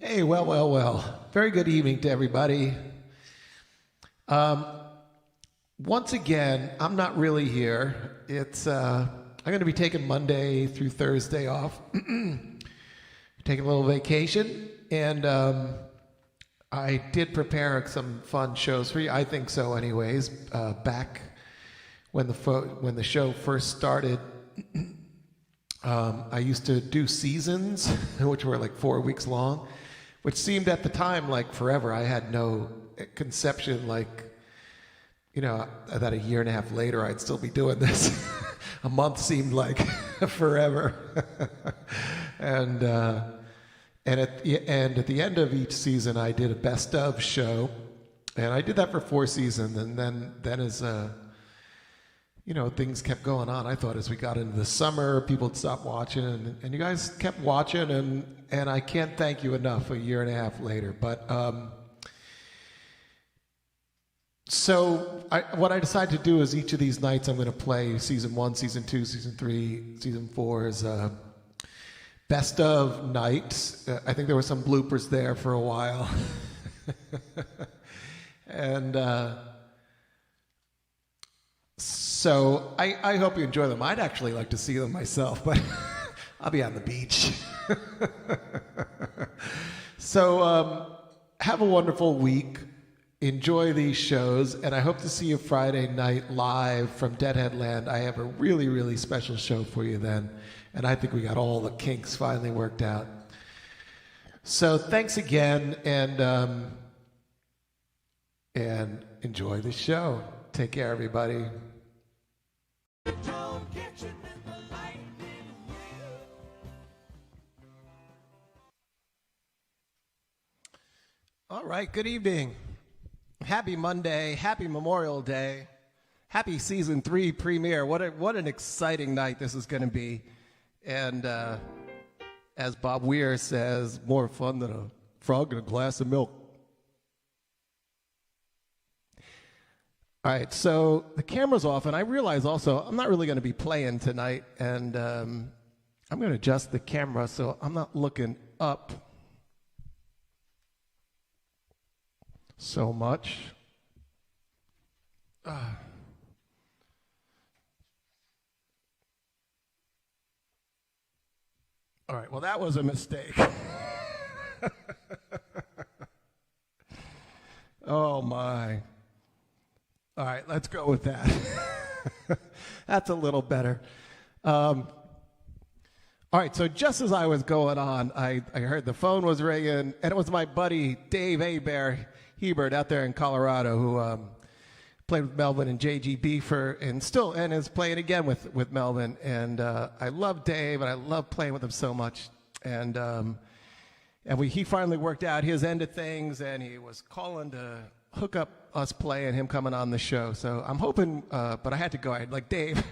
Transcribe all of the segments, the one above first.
Hey, well. Very good evening to everybody. Once again, I'm not really here. I'm going to be taking Monday through Thursday off, taking a little vacation, and I did prepare some fun shows for you. I think so, anyways. Back when the show first started, I used to do seasons, which were like 4 weeks long, which seemed at the time like forever. I had no conception, that a year and a half later I'd still be doing this. A month seemed like forever. and at the end of each season, I did a best of show, and I did that for 4 seasons. And then as things kept going on, I thought as we got into the summer, people would stop watching, and you guys kept watching, and I can't thank you enough a year and a half later. But what I decided to do is each of these nights I'm going to play season 1, season 2, season 3, season 4 is best of nights. I think there were some bloopers there for a while. And so I hope you enjoy them. I'd actually like to see them myself, but I'll be on the beach. So have a wonderful week. Enjoy these shows, and I hope to see you Friday night live from Deadhead Land. I have a really, really special show for you then, and I think we got all the kinks finally worked out. So thanks again, and enjoy the show. Take care, everybody. All right, good evening. Happy Monday, happy Memorial Day, happy season 3 premiere. What an exciting night this is going to be. And as Bob Weir says, more fun than a frog in a glass of milk. All right, so the camera's off, and I realize also I'm not really going to be playing tonight, and I'm going to adjust the camera so I'm not looking up so much. All right, well, that was a mistake. Oh, my. All right, let's go with that. That's a little better. All right, so just as I was going on, I heard the phone was ringing, and it was my buddy Dave Hebert out there in Colorado, who played with Melvin and JGB and is playing again with Melvin. And I love Dave, and I love playing with him so much. And he finally worked out his end of things, and he was calling to hook up us playing, him coming on the show. So I'm hoping, but I had to go. I like, Dave,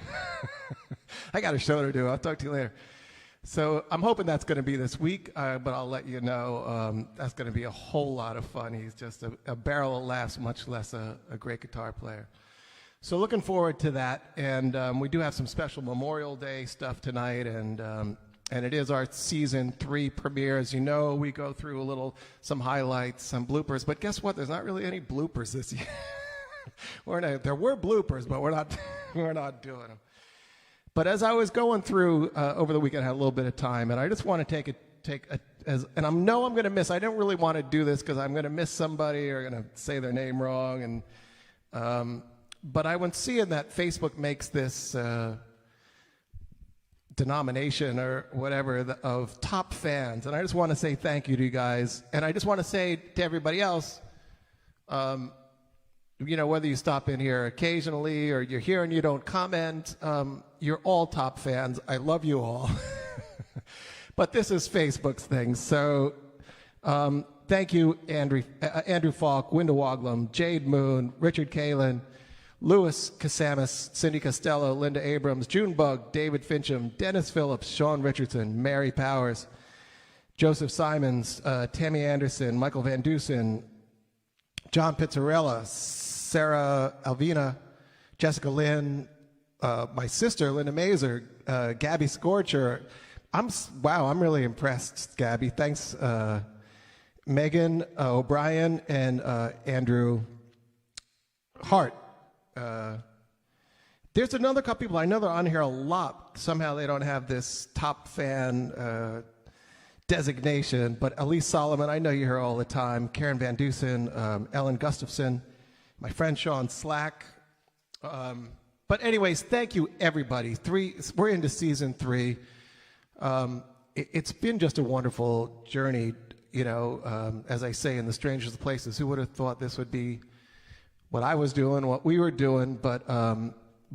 I got a show to do. I'll talk to you later. So I'm hoping that's going to be this week, but I'll let you know that's going to be a whole lot of fun. He's just a barrel of laughs, much less a great guitar player. So looking forward to that. And we do have some special Memorial Day stuff tonight, and it is our season 3 premiere. As you know, we go through some highlights, some bloopers. But guess what? There's not really any bloopers this year. There were bloopers, but we're not doing them. But as I was going through over the weekend, I had a little bit of time, and I just want to and I know I'm going to miss. I don't really want to do this because I'm going to miss somebody or going to say their name wrong. And but I was seeing that Facebook makes this denomination or whatever of top fans, and I just want to say thank you to you guys, and I just want to say to everybody else, whether you stop in here occasionally or you're here and you don't comment, you're all top fans. I love you all. But this is Facebook's thing. So thank you, Andrew Falk, Winda Woglum, Jade Moon, Richard Kalin, Louis Casamas, Cindy Costello, Linda Abrams, Junebug, David Fincham, Dennis Phillips, Sean Richardson, Mary Powers, Joseph Simons, Tammy Anderson, Michael Van Dusen, John Pizzarella, Sarah Alvina, Jessica Lynn, my sister, Linda Mazur, Gabby Scorcher. I'm really impressed, Gabby. Thanks. Megan O'Brien and Andrew Hart. There's another couple people I know they're on here a lot. Somehow they don't have this top fan designation, but Elise Solomon, I know you hear all the time. Karen Van Dusen, Ellen Gustafson, my friend Sean Slack. But anyways, thank you everybody. We're into season 3. It's been just a wonderful journey. As I say, in the strangest of places, who would have thought this would be what I was doing, what we were doing?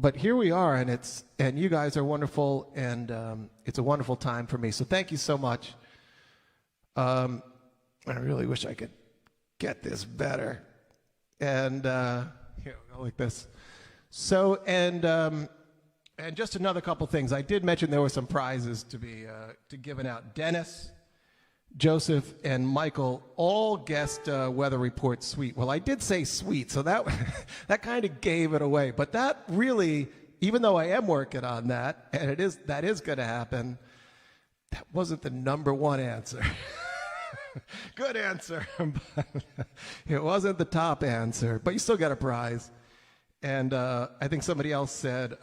But here we are, and you guys are wonderful, and it's a wonderful time for me. So thank you so much. I really wish I could get this better, and here we go like this. So and just another couple things. I did mention there were some prizes to be given out. Dennis, Joseph, and Michael all guessed Weather Report Suite. Well, I did say Suite, so that that kind of gave it away. But that really, even though I am working on that, and that is going to happen, that wasn't the number one answer. Good answer, but it wasn't the top answer. But you still got a prize. And I think somebody else said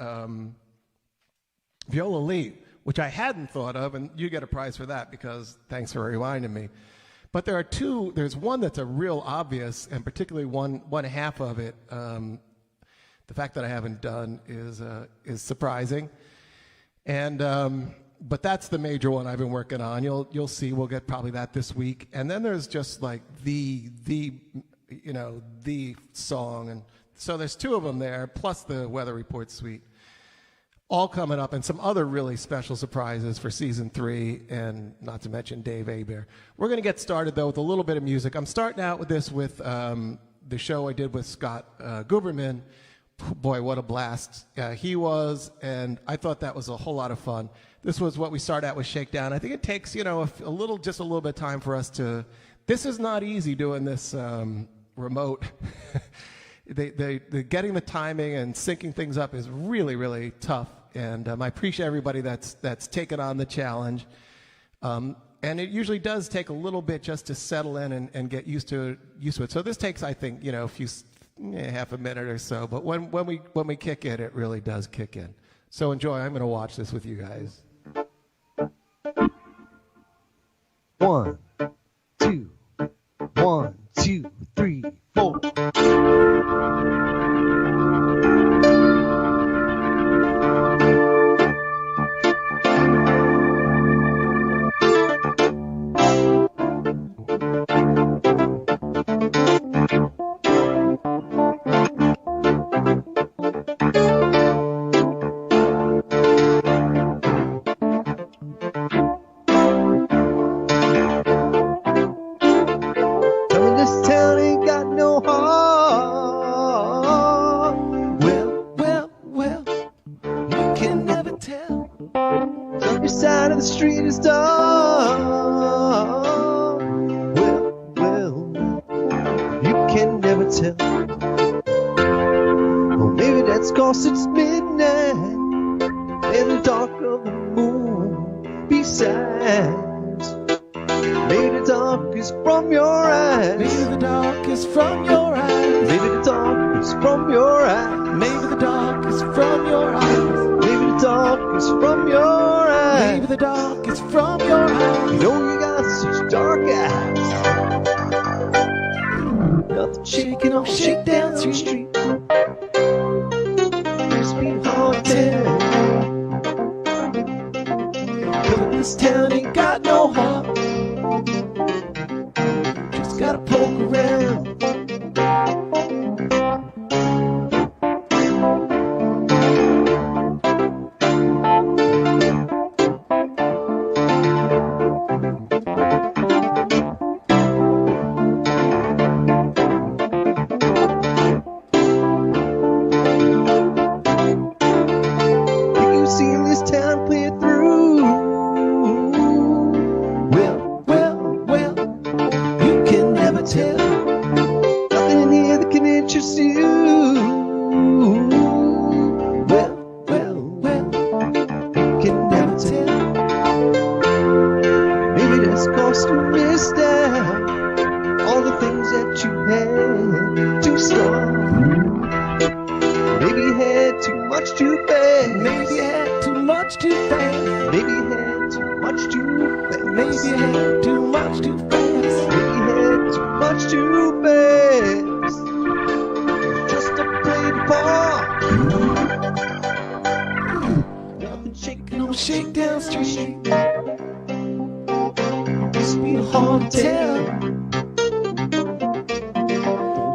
Viola Lee, which I hadn't thought of, and you get a prize for that because thanks for reminding me. But there are two. There's one that's a real obvious, and particularly one half of it. The fact that I haven't done is surprising, and but that's the major one I've been working on. You'll see. We'll get probably that this week, and then there's just like the song, and so there's 2 of them there, plus the Weather Report Suite. All coming up, and some other really special surprises for season 3, and not to mention Dave Hebert. We're going to get started, though, with a little bit of music. I'm starting out with this with the show I did with Scott Guberman. Boy, what a blast he was, and I thought that was a whole lot of fun. This was what we started out with Shakedown. I think it takes, just a little bit of time for us to. This is not easy doing this remote. The getting the timing and syncing things up is really, really tough. And I appreciate everybody that's taken on the challenge. And it usually does take a little bit just to settle in and get used to it. So this takes, I think, half a minute or so. But when we kick in, it really does kick in. So enjoy. I'm going to watch this with you guys. 1, 2, 1, 2, 3, 4. much too fast. Maybe you had too much too fast. Maybe you had too much too fast. Maybe you had too much too fast. Maybe you had too much too fast. Just to play the part. Nothing shaking on Shakedown Street. Must be hard to tell.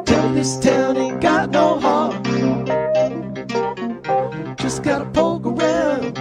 Tell me this town ain't got no heart. Just gotta poke around.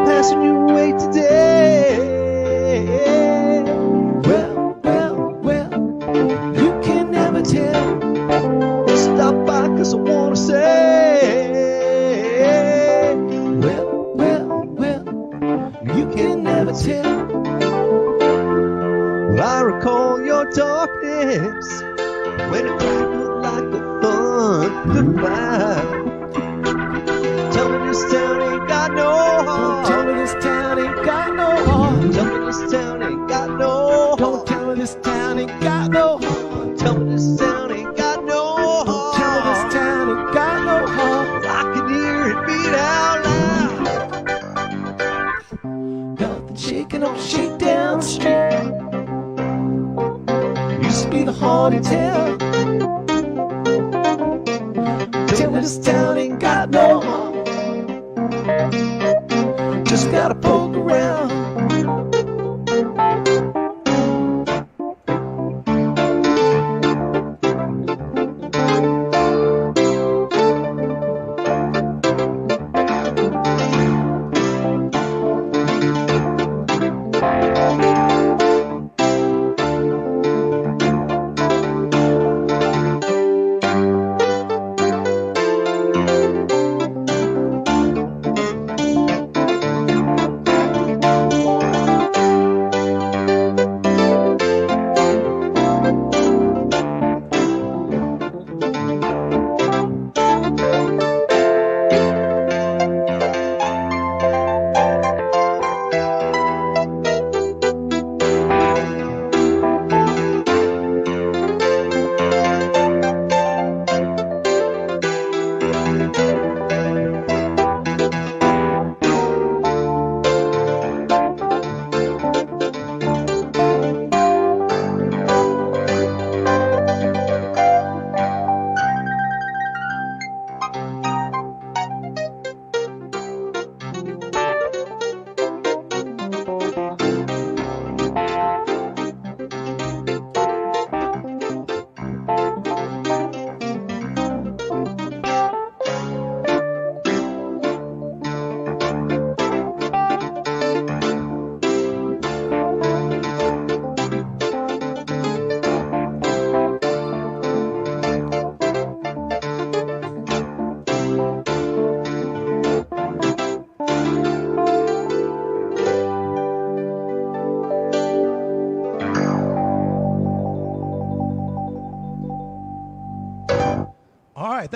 Passing your way today. Well, you can never tell. Stop by 'cause I wanna say. Well, you can never tell. Well, I recall your darkness when it crackled like a thundercloud. Tell me this town ain't got no heart. Tell me this town ain't got no heart. Tell me this town ain't got no Don't heart. tell me this town ain't got no heart. Tell me this town ain't got no heart. Tell me this town ain't got no heart. I can hear it beat out loud. Nothing shaking on Shakedown Street. Used to be the haunted town. Tell me this town ain't got no heart. Just gotta poke around.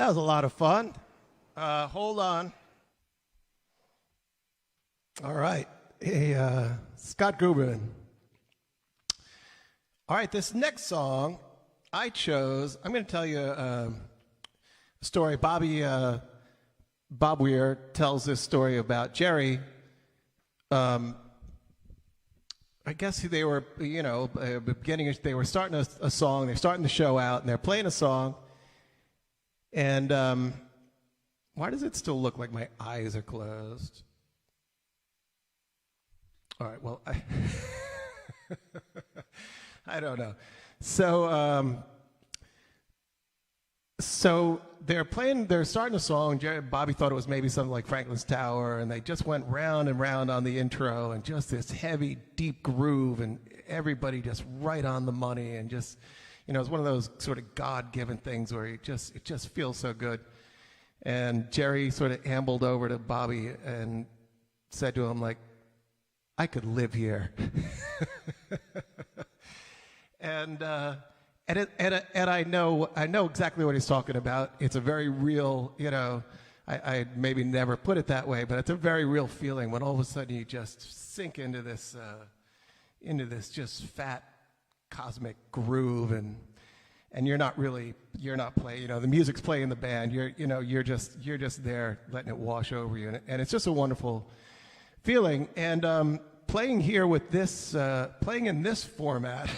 That was a lot of fun. Hold on. All right. Hey, Scott Gruberman. All right, this next song I chose, I'm going to tell you a story. Bob Weir tells this story about Jerry. I guess they were, they were starting a song. They're starting the show out, and they're playing a song. And why does it still look like my eyes are closed? All right, well, I don't know. So they're starting a song. Bobby thought it was maybe something like Franklin's Tower, and they just went round and round on the intro, and just this heavy, deep groove, and everybody just right on the money, and just, it's one of those sort of God-given things where it just feels so good. And Jerry sort of ambled over to Bobby and said to him, like, I could live here. And I know exactly what he's talking about. It's a very real, I maybe never put it that way, but it's a very real feeling when all of a sudden you just sink into this just fat cosmic groove, and you're not playing. The music's playing in the band. You're just there letting it wash over you, and it's just a wonderful feeling. And playing here with this, playing in this format.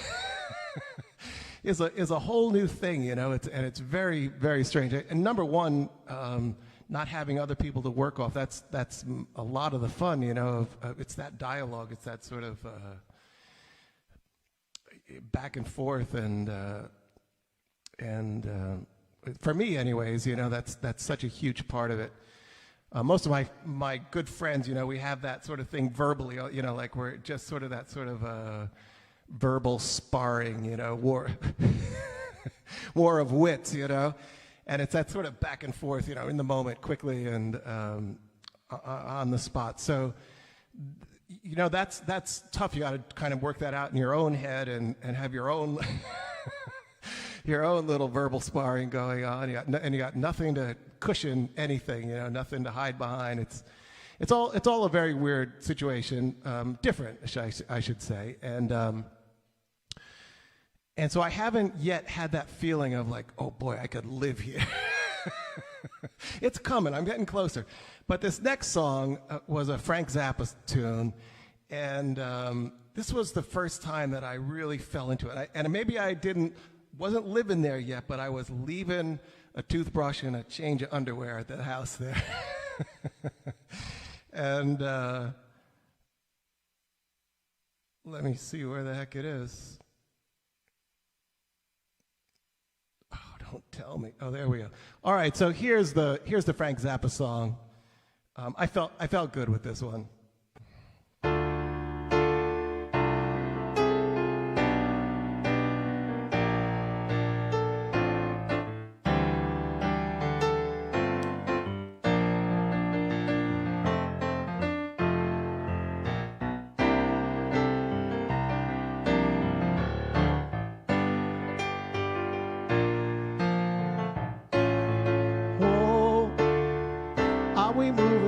is a whole new thing, it's very, very strange. And number one, not having other people to work off, that's a lot of the fun, it's that dialogue, it's that sort of back and forth, and for me anyways, that's such a huge part of it. Most of my good friends, we have that sort of thing verbally, like we're just sort of that sort of verbal sparring, war war of wits, and it's that sort of back and forth, in the moment, quickly and on the spot. So, that's tough. You got to kind of work that out in your own head and have your own your own little verbal sparring going on. You got nothing to cushion anything, nothing to hide behind. It's all a very weird situation, different, I should say, and so I haven't yet had that feeling of like, oh boy, I could live here. It's coming. I'm getting closer. But this next song was a Frank Zappa tune, and this was the first time that I really fell into it. And maybe I wasn't living there yet, but I was leaving a toothbrush and a change of underwear at the house there. And let me see where the heck it is. Oh, don't tell me. Oh, there we go. All right, so here's the Frank Zappa song. I felt good with this one.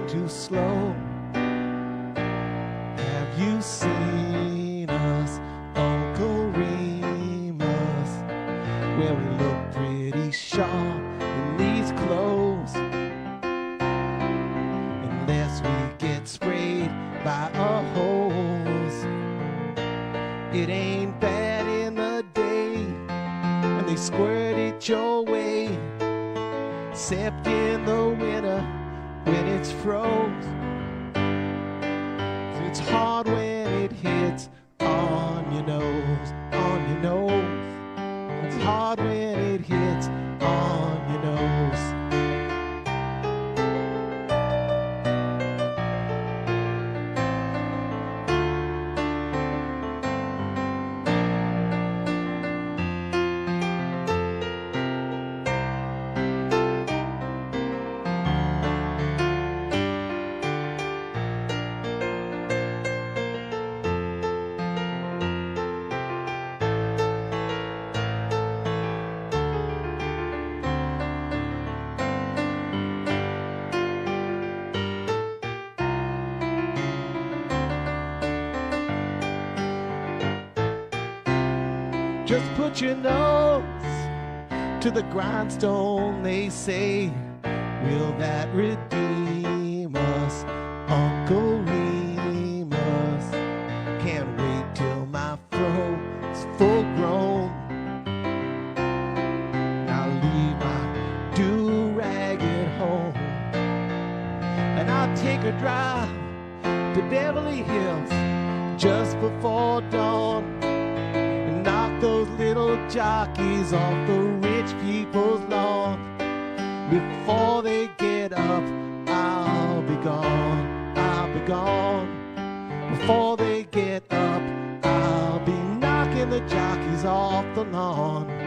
Too slow. Have you seen us, Uncle Remus? Well, we look pretty sharp in these clothes, unless we get sprayed by a hose. It ain't bad in the day, and they squirt it your way, except in the winter when it's froze. It's hard when it hits on your nose, on your nose. It's hard when it hits on your nose. Just put your nose to the grindstone, they say. Will that redeem us, Uncle Remus? Can't wait till my fro's full grown. I'll leave my do-rag at home, and I'll take a drive to Beverly Hills just before dawn, and knock those little jockeys off the rich people's lawn. Before they get up, I'll be gone, I'll be gone. Before they get up, I'll be knocking the jockeys off the lawn.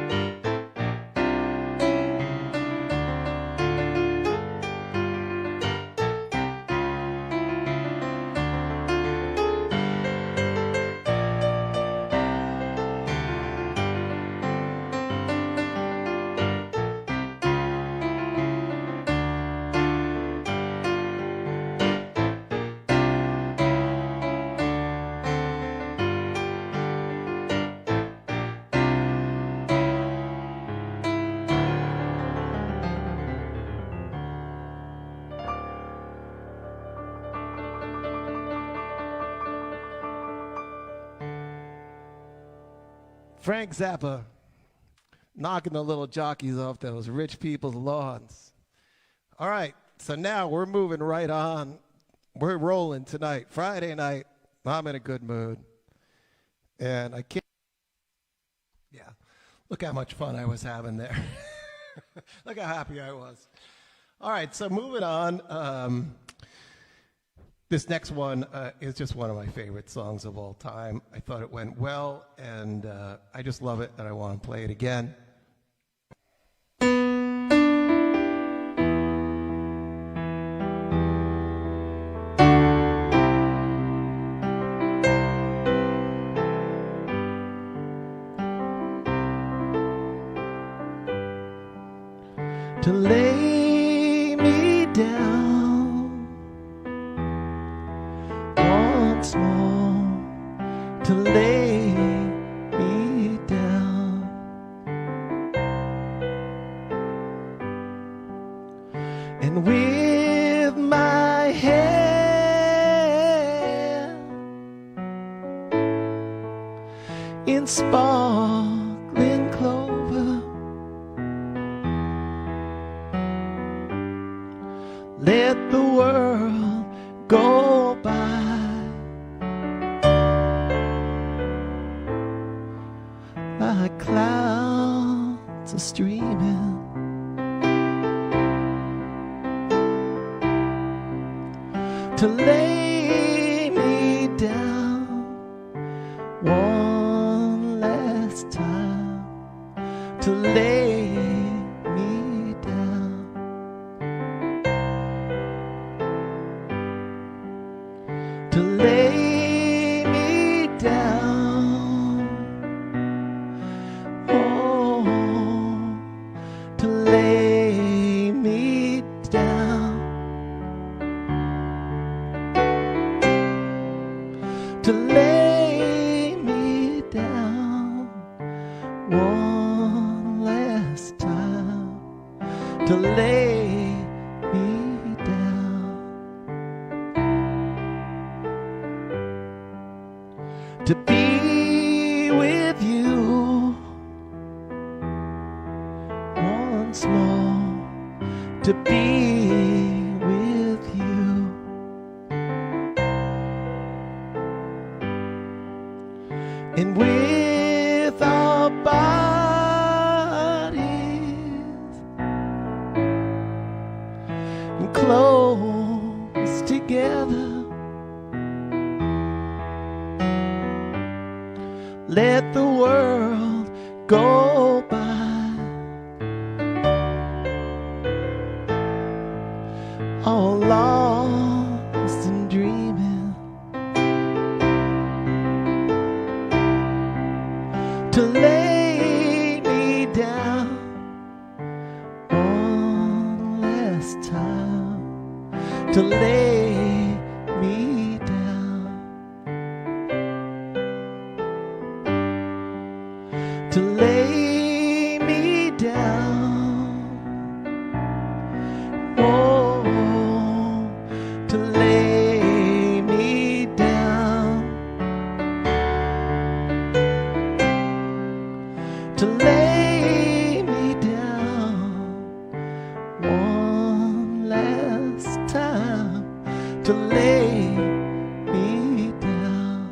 Frank Zappa, knocking the little jockeys off those rich people's lawns. All right, so now we're moving right on. We're rolling tonight. Friday night, I'm in a good mood. And I can't, yeah, look how much fun I was having there. Look how happy I was. All right, so moving on. This next one is just one of my favorite songs of all time. I thought it went well, and I just love it, and I want to play it again. To lay me down once more, to lay me down, and with my hair in sparkling clover, let the world go by. Like clouds are streaming, to lay me down one last time, to lay me down, to lay me down. To lay me down, to lay me down one last time, to lay me down, to be with you once more, to be with you, and with our bodies close together, let the world go by. All lost and dreaming, to lay me down one last time, to lay me down, to to lay me down, to lay me down one last time, to lay me down.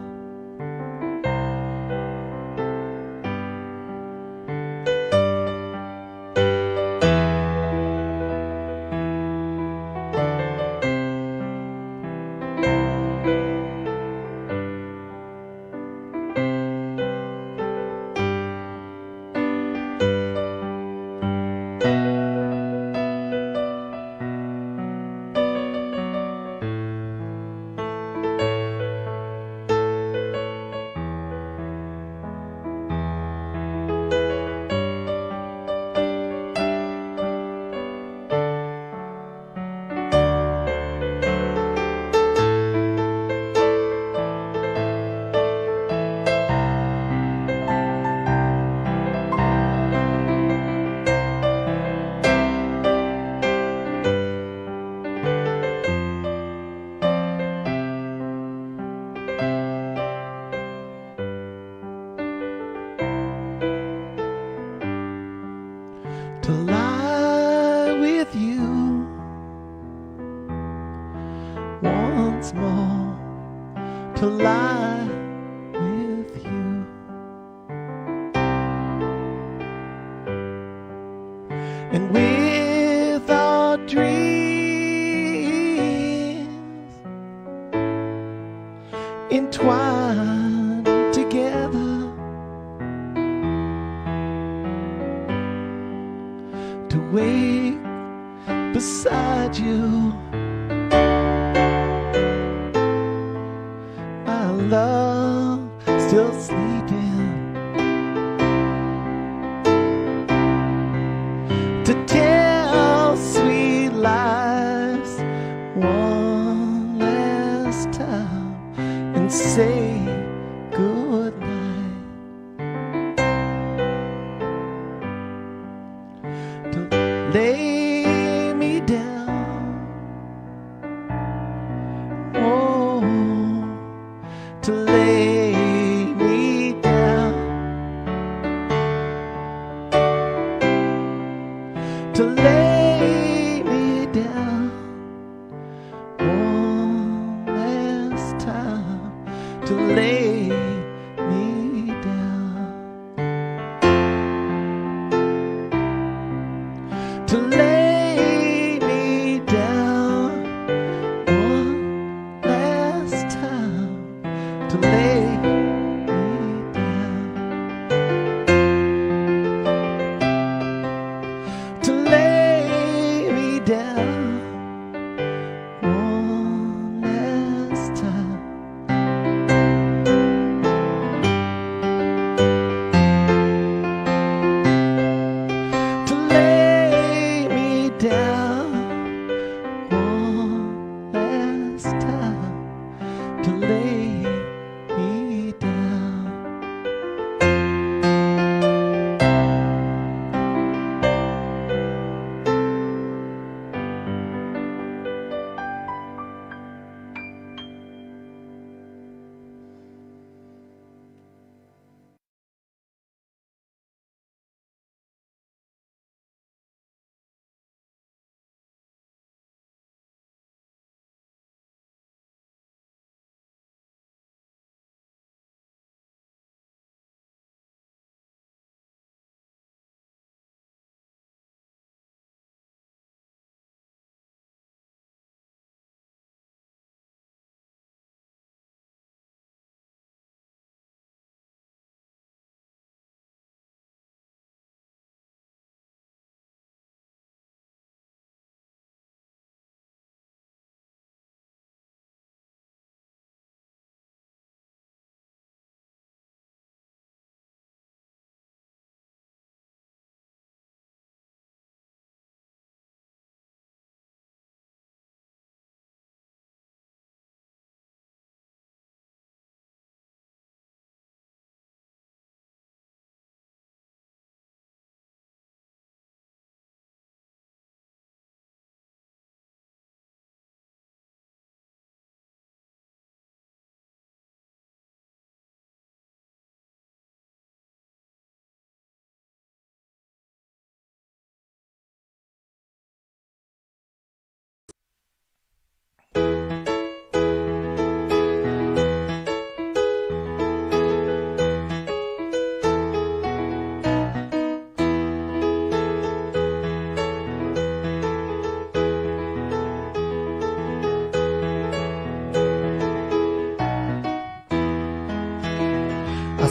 To lie with you once more, to lie with you, and with our dreams entwined together, to wake beside you, my love still sleeping, to tell sweet lies one last time and say good night. To lay me down, oh, to lay me down, to lay me down one last time, to lay me down, to lay me down one last time, to lay me down, to lay me down one last time. To lay me down one last time, to lay me down.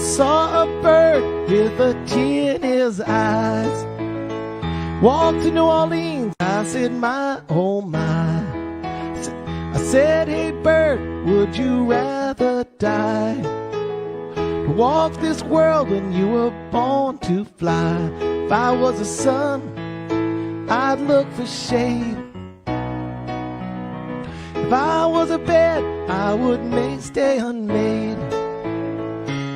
saw a bird with a tear in his eyes. Walked to New Orleans, I said, my, oh my. I said, hey bird, would you rather die? To walk this world when you were born to fly. If I was a sun, I'd look for shade. If I was a bed, I would stay unmade.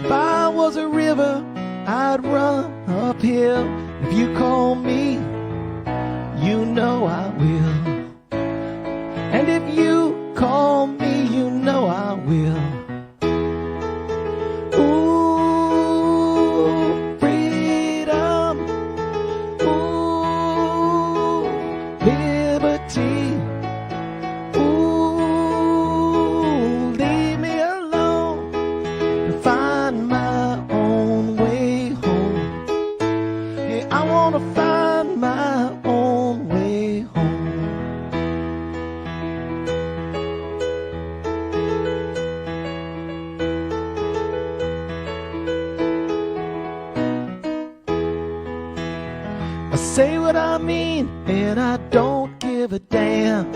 If I was a river, I'd run uphill. If you call me, you know I will. And if you call me, you know I will. Ooh, freedom. Ooh, liberty. Ooh, leave me alone to find my own way home. Hey, I wanna find my own way home. I say what I mean, and I don't give a damn.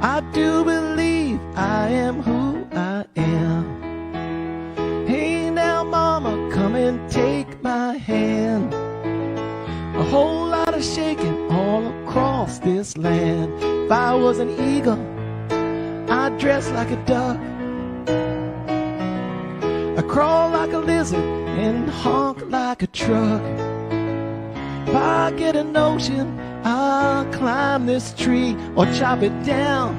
I do believe I am who I am. Hey now mama, come and take my hand. A whole lot of shaking all across this land. If I was an eagle, I'd dress like a duck. I crawl like a lizard and honk like a truck. If I get a notion, I'll climb this tree or chop it down,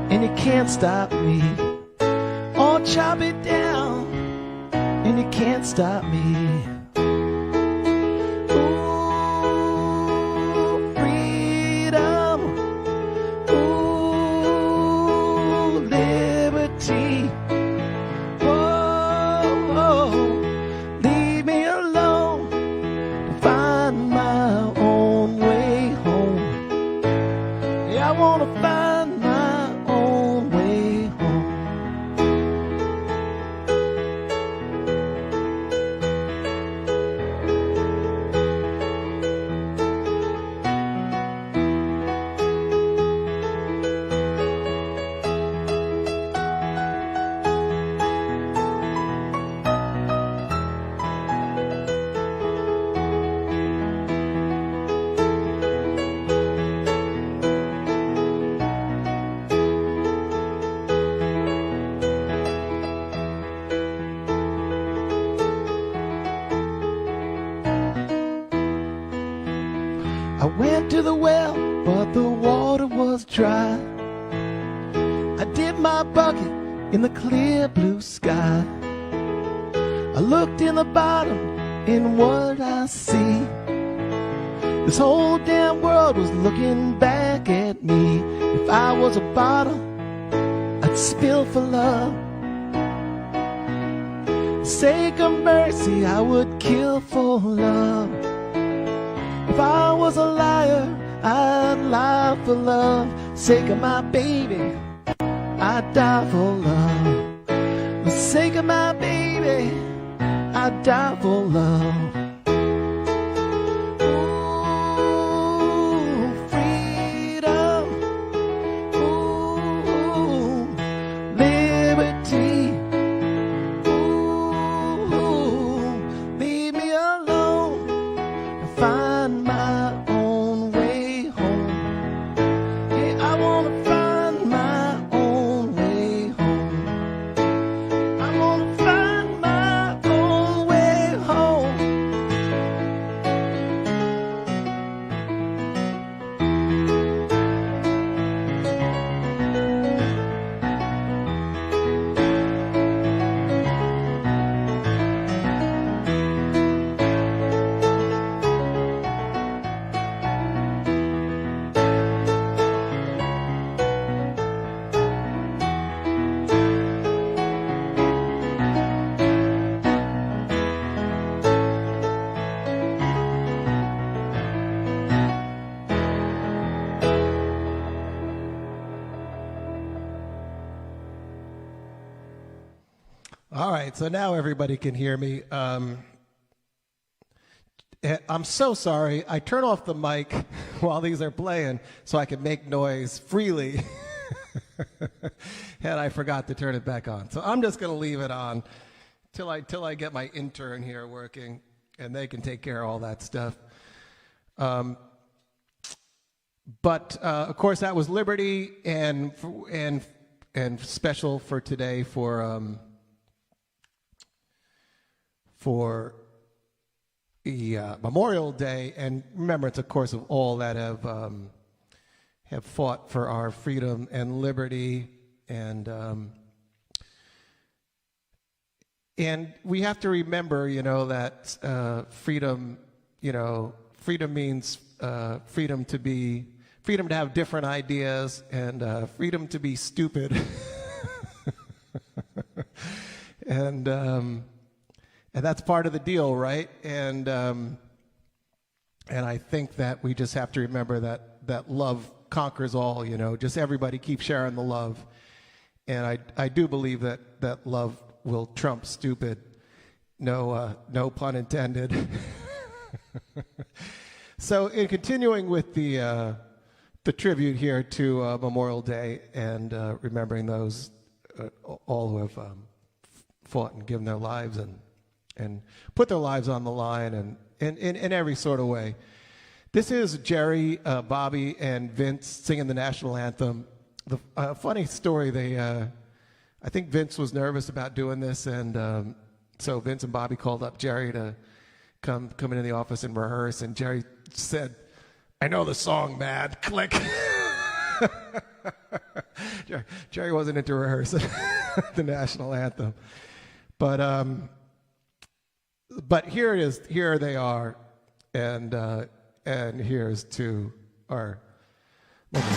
and you can't stop me. Or chop it down, and you can't stop me. Ooh, freedom. Ooh, liberty. Oh, leave me alone to find my own way home. Yeah, I wanna find my own way home. I went to the well, but the water was dry. I dipped my bucket in the clear blue sky. I looked in the bottom, and what I see? This whole damn world was looking back at me. If I was a bottle, I'd spill for love. Sake of mercy, I would kill for love. If I was a liar, I'd lie for love. Sake of my baby, I'd die for love. For the sake of my baby, I'd die for love. Ooh, freedom. Ooh, liberty. Ooh, leave me alone and find my own way home. Hey, I wanna find my own way home. I wanna find my own way home. All right, so now everybody can hear me. I'm so sorry. I turn off the mic while these are playing so I can make noise freely. And I forgot to turn it back on. So I'm just going to leave it on till I get my intern here working, and they can take care of all that stuff. But of course, that was Liberty, and special for today for the Memorial Day. And remembrance, of course, of all that have fought for our freedom and liberty, and we have to remember, that freedom, freedom means freedom to have different ideas, and freedom to be stupid, and that's part of the deal, right? And I think that we just have to remember that love conquers all. Just everybody keep sharing the love, and I do believe that love will trump stupid. No pun intended. So, in continuing with the tribute here to Memorial Day, and remembering those all who have fought and given their lives and put their lives on the line, and in every sort of way. This is Jerry, Bobby, and Vince singing the national anthem. The funny story, I think Vince was nervous about doing this, and so Vince and Bobby called up Jerry to come into the office and rehearse, and Jerry said, "I know the song, man." Click. Jerry wasn't into rehearsing the national anthem, but here it is. Here they are, and here's to our.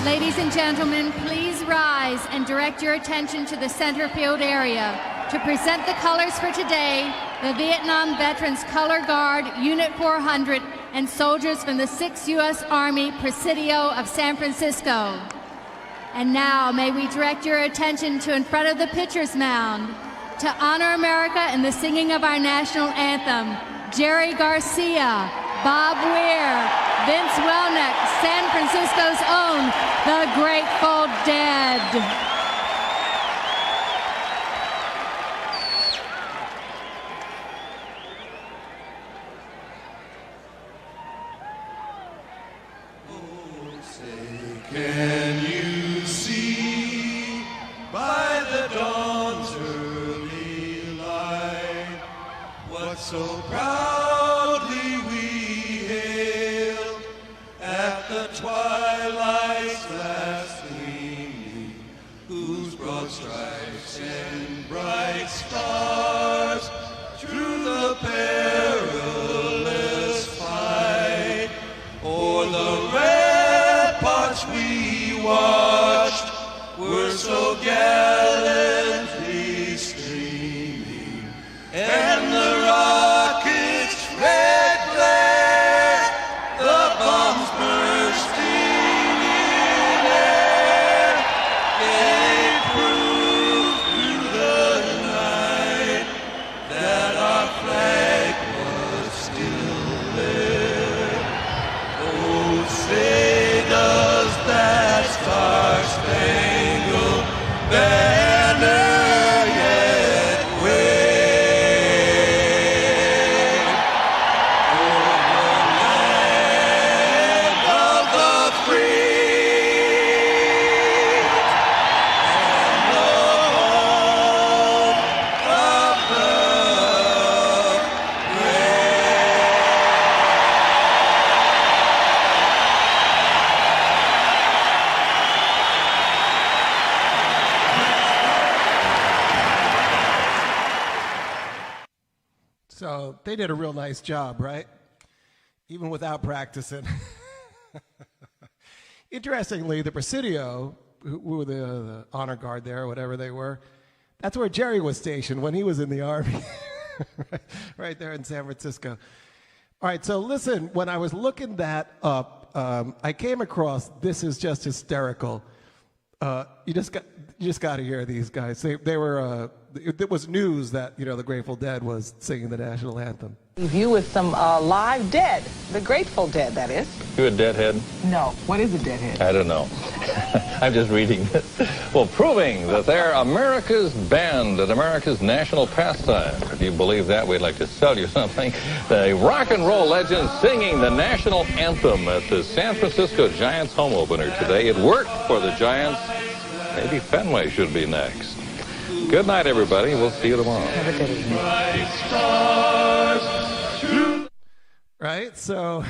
Ladies and gentlemen, please rise and direct your attention to the center field area to present the colors for today, the Vietnam Veterans Color Guard, Unit 400, and soldiers from the 6th U.S. Army Presidio of San Francisco. And now, may we direct your attention to in front of the pitcher's mound to honor America in the singing of our national anthem, Jerry Garcia, Bob Weir, Vince Welnick, San Francisco's own, the Grateful Dead. Can you see by the dawn's early light what so proudly we hailed at the twilight's last gleaming, whose broad stripes and bright stars through the perilous fight o'er the ramparts we watched were so gallantly streaming, and the rocket's red glare, the bombs bursting in air, gave proof through the night that our flag was still there. Oh, say does that star-spangled banner yet wave o'er the land of the free and the home of the So they did a real nice job, right? Even without practicing. Interestingly, the Presidio, who were the honor guard there, or whatever they were, that's where Jerry was stationed when he was in the Army, right there in San Francisco. All right, so listen, when I was looking that up, I came across, this is just hysterical. You just got to hear these guys. They were. It was news that the Grateful Dead was singing the national anthem. You with some live Dead, the Grateful Dead, that is. You a deadhead? No. What is a deadhead? I don't know. I'm just reading this. Well, proving that they're America's band and America's national pastime. If you believe that, we'd like to sell you something. The rock and roll legends singing the national anthem at the San Francisco Giants home opener today. It worked for the Giants. Maybe Fenway should be next. Good night, everybody. We'll see you tomorrow. Have a good evening. Right? So,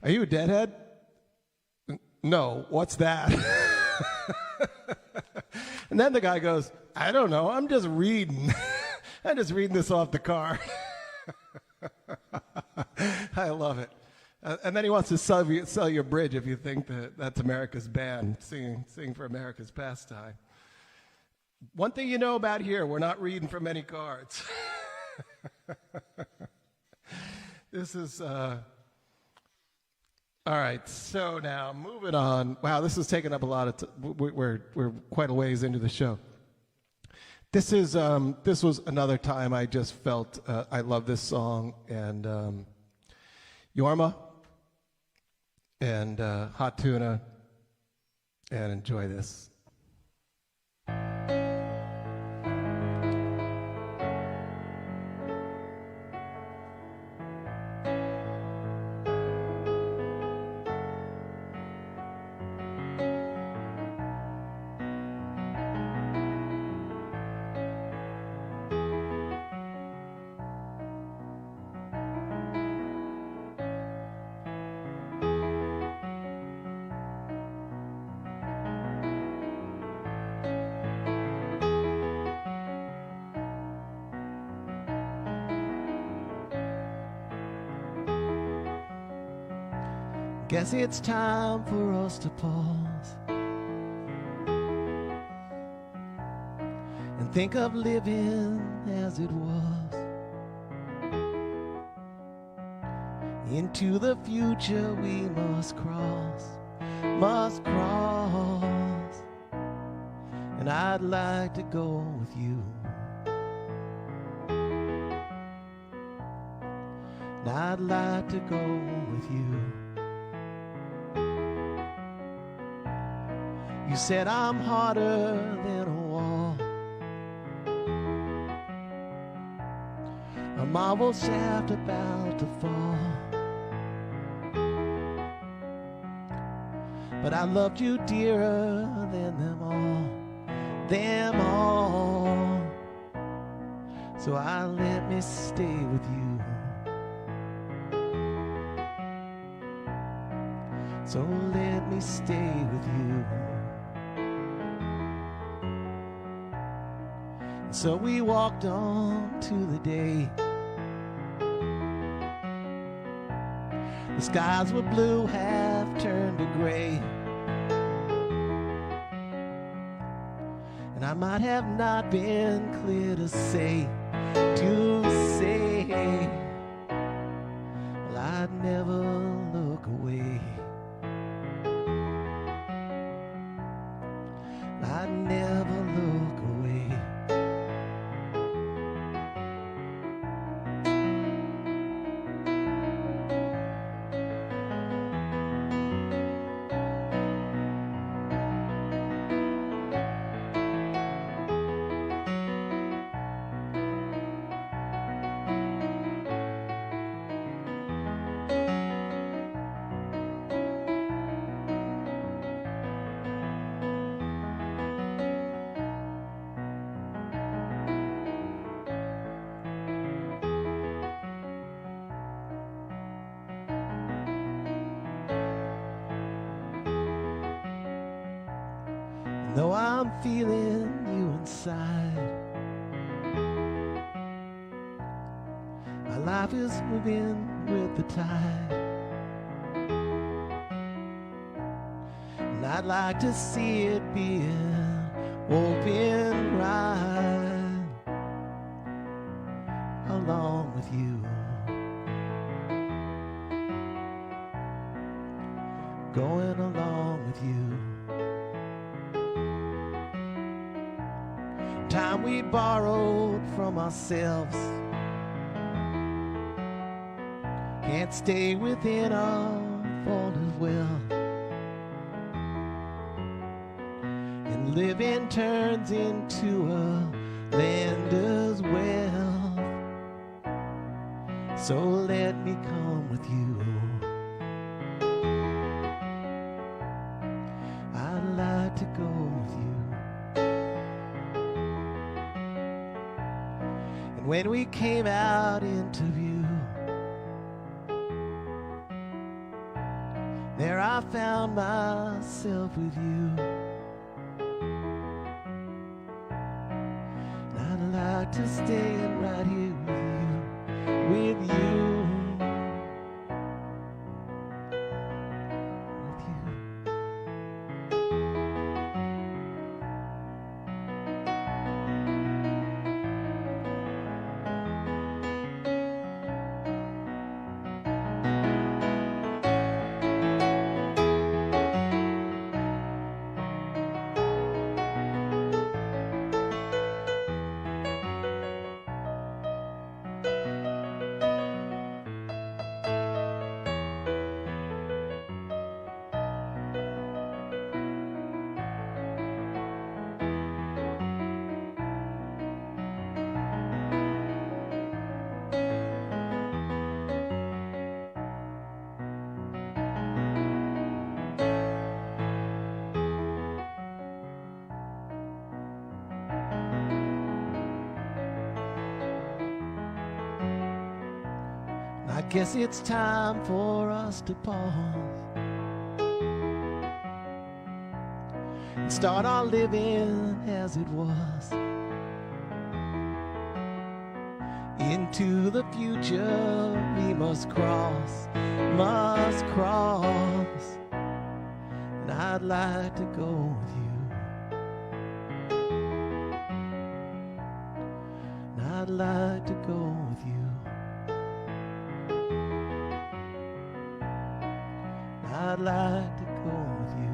are you a deadhead? No. What's that? And then the guy goes, I don't know. I'm just reading. I'm just reading this off the car. I love it. And then he wants to sell you a bridge if you think that's America's band singing for America's pastime. One thing you know about here, we're not reading from any cards. This is all right. So now moving on. Wow, this has taken up a lot of. We're quite a ways into the show. This was another time I just felt I love this song and Yorma and Hot Tuna, and enjoy this. Guess it's time for us to pause and think of living as it was. Into the future we must cross, and I'd like to go with you. And I'd like to go with you. You said I'm harder than a wall, a marble shaft about to fall. But I loved you dearer than them all. So I let me stay with you. So let me stay with you. So we walked on to the day. The skies were blue, half turned to gray. And I might have not been clear to say, well, I'd never look away. I'd never look away. Though I'm feeling you inside, my life is moving with the tide, and I'd like to see it be an open ride along with you. going along with you. Time we borrowed from ourselves can't stay within our folded will, and living turns into a lender's wealth. So let me come with you. I'd like to go with you. And when we came out into view, there I found myself with you. And I'd like to stay right here with you, with you. I guess it's time for us to pause and start our living as it was. Into the future we must cross, and I'd like to go with you. And I'd like to go with you. I'd like to go with you.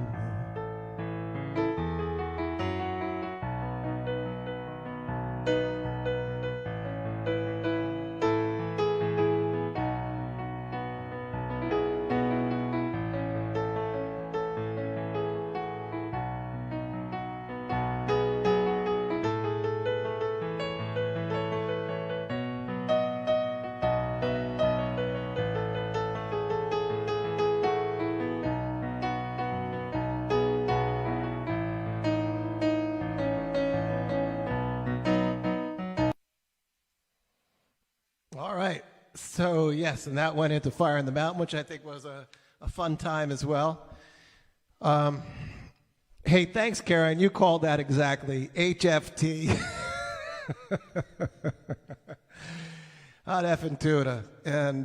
All right. So, yes, and that went into Fire in the Mountain, which I think was a fun time as well. Hey, thanks, Karen. You called that exactly. HFT. Hot effing tuna. And,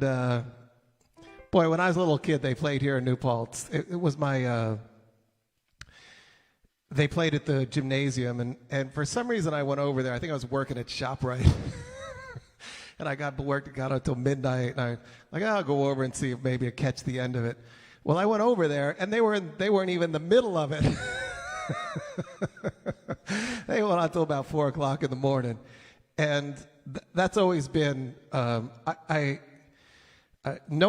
boy, when I was a little kid, they played here in New Paltz. It was my... they played at the gymnasium, and for some reason I went over there. I think I was working at ShopRite. And I got until midnight, and I I'll go over and see if maybe I catch the end of it. Well, I went over there, and they weren't even in the middle of it. They went on until about 4 o'clock in the morning, and that's always been. No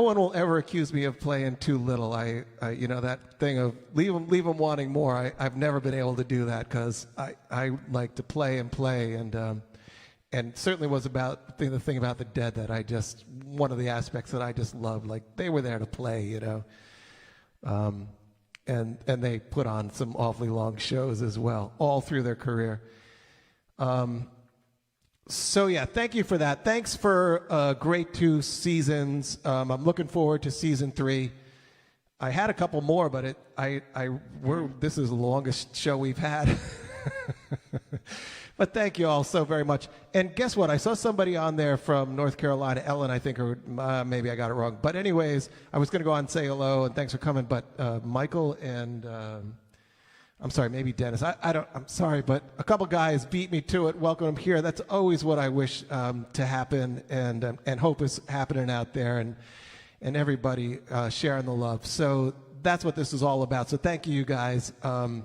one will ever accuse me of playing too little. That thing of leave them wanting more. I've never been able to do that because I like to play, and certainly was about the thing about the Dead that one of the aspects that I just loved. Like, they were there to play, and they put on some awfully long shows as well, all through their career. So yeah, thank you for that. Thanks for great 2 seasons. I'm looking forward to season 3. I had a couple more, but this is the longest show we've had. But thank you all so very much. And guess what? I saw somebody on there from North Carolina, Ellen, I think, or maybe I got it wrong. But anyways, I was going to go on and say hello and thanks for coming. But Michael and I'm sorry, maybe Dennis. I'm sorry, but a couple guys beat me to it. Welcome them here. That's always what I wish to happen, and hope is happening out there, and everybody sharing the love. So that's what this is all about. So thank you guys. And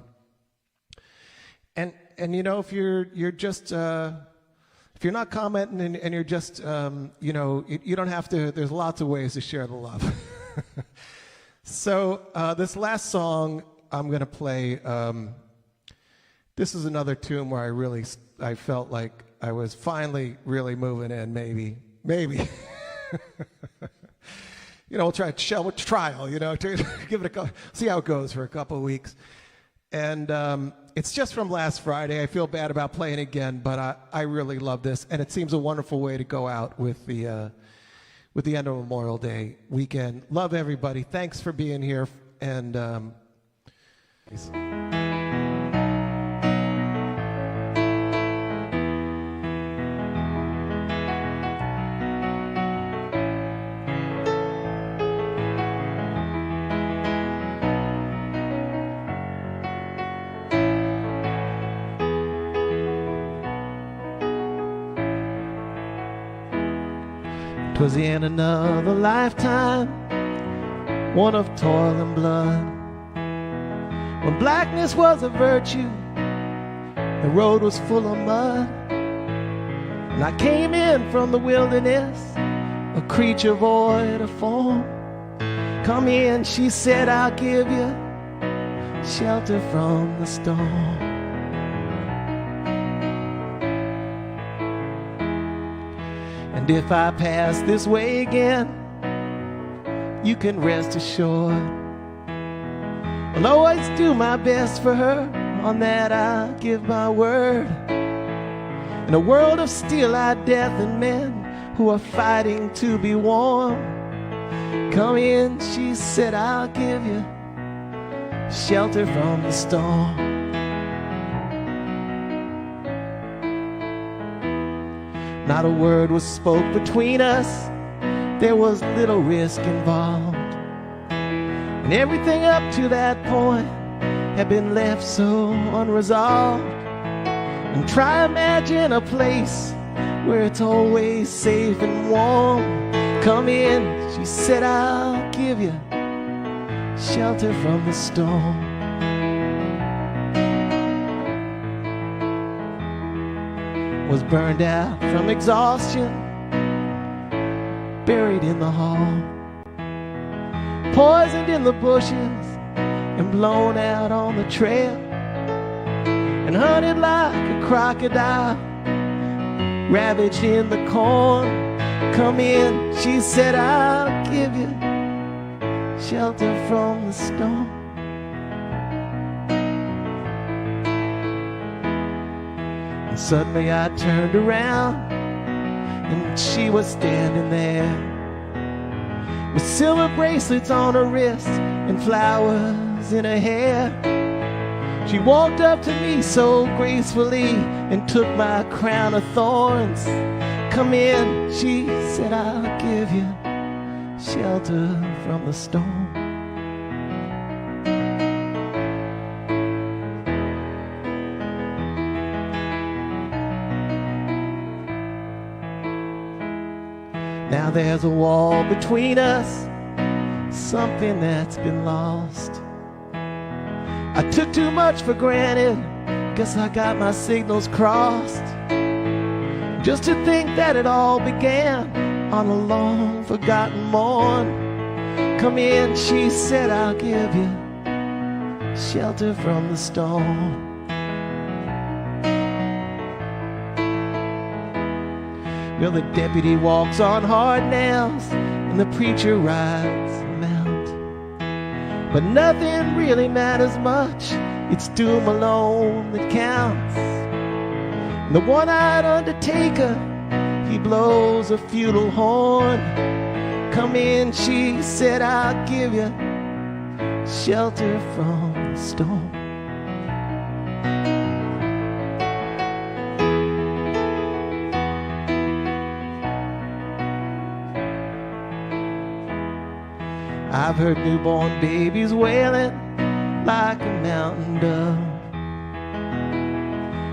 you know, if you're just if you're not commenting and you're just you know, you don't have to. There's lots of ways to share the love. So this last song I'm gonna play. This is another tune where I felt like I was finally really moving in. Maybe. You know, we'll try trial. You know, to give it see how it goes for a couple of weeks. And it's just from last Friday. I feel bad about playing again, but I really love this, and it seems a wonderful way to go out with the end of Memorial Day weekend. Love everybody. Thanks for being here, and peace. 'Twas in another lifetime, one of toil and blood, when blackness was a virtue, the road was full of mud. And I came in from the wilderness, a creature void of form. Come in, she said, I'll give you shelter from the storm. And if I pass this way again, you can rest assured I'll always do my best for her, on that I'll give my word. In a world of steel-eyed death and men who are fighting to be warm, come in, she said, I'll give you shelter from the storm. Not a word was spoke between us, there was little risk involved, and everything up to that point had been left so unresolved. And try imagine a place where it's always safe and warm. Come in, she said, I'll give you shelter from the storm. Was burned out from exhaustion, buried in the hall, poisoned in the bushes and blown out on the trail, and hunted like a crocodile, ravaged in the corn. Come in, she said, I'll give you shelter from the storm. And suddenly I turned around, and she was standing there, with silver bracelets on her wrists and flowers in her hair. She walked up to me so gracefully and took my crown of thorns. Come in, she said, I'll give you shelter from the storm. Now there's a wall between us, something that's been lost. I took too much for granted, guess I got my signals crossed. Just to think that it all began on a long forgotten morn. Come in, she said, I'll give you shelter from the storm. Well, the deputy walks on hard nails and the preacher rides a mount, but nothing really matters much, it's doom alone that counts. And the one-eyed undertaker, he blows a futile horn. Come in, she said, I'll give you shelter from the storm. I've heard newborn babies wailing like a mountain dove,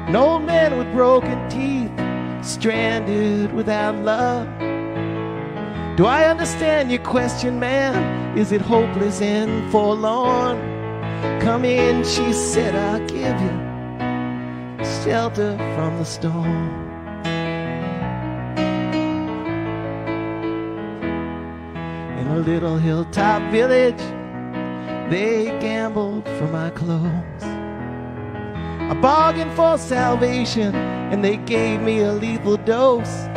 an old man with broken teeth, stranded without love. Do I understand your question, ma'am? Is it hopeless and forlorn? Come in, she said, I'll give you shelter from the storm. In a little hilltop village, they gambled for my clothes. I bargained for salvation, and they gave me a lethal dose.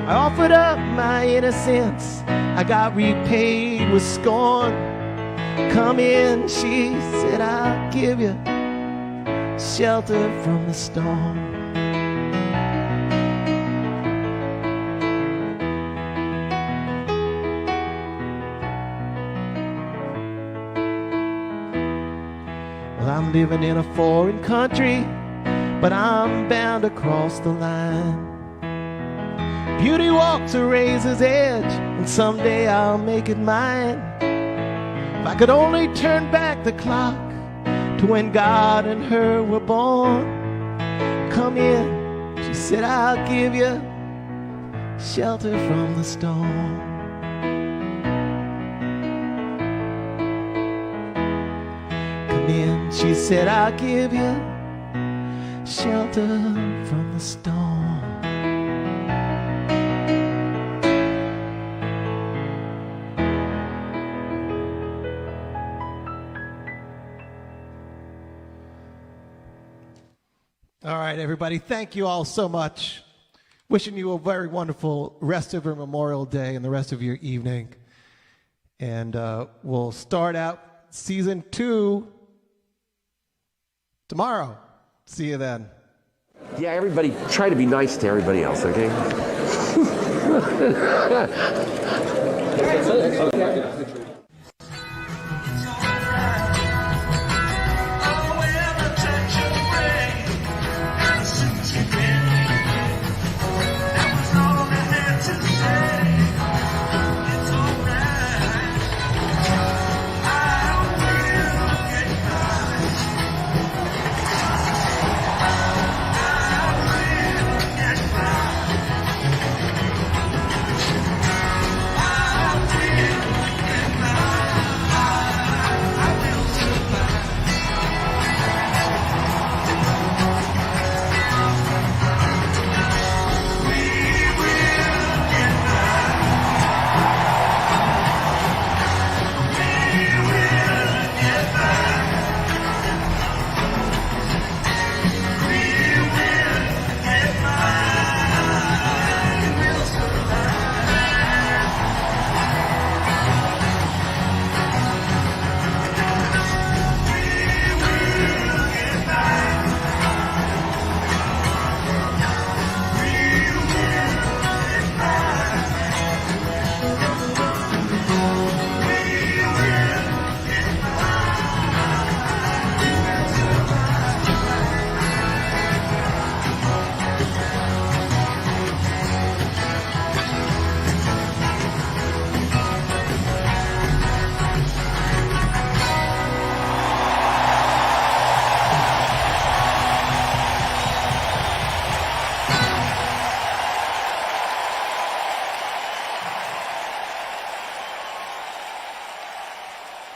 I offered up my innocence, I got repaid with scorn. Come in, she said, I'll give you shelter from the storm. Well, I'm living in a foreign country, but I'm bound to cross the line. Beauty walks a razor's edge, and someday I'll make it mine. If I could only turn back the clock to when God and her were born. Come in, she said, I'll give you shelter from the storm. Come in, she said, I'll give you shelter from the storm. All right, everybody, thank you all so much. Wishing you a very wonderful rest of your Memorial Day and the rest of your evening. And we'll start out season 2 tomorrow. See you then. Yeah, everybody, try to be nice to everybody else, okay?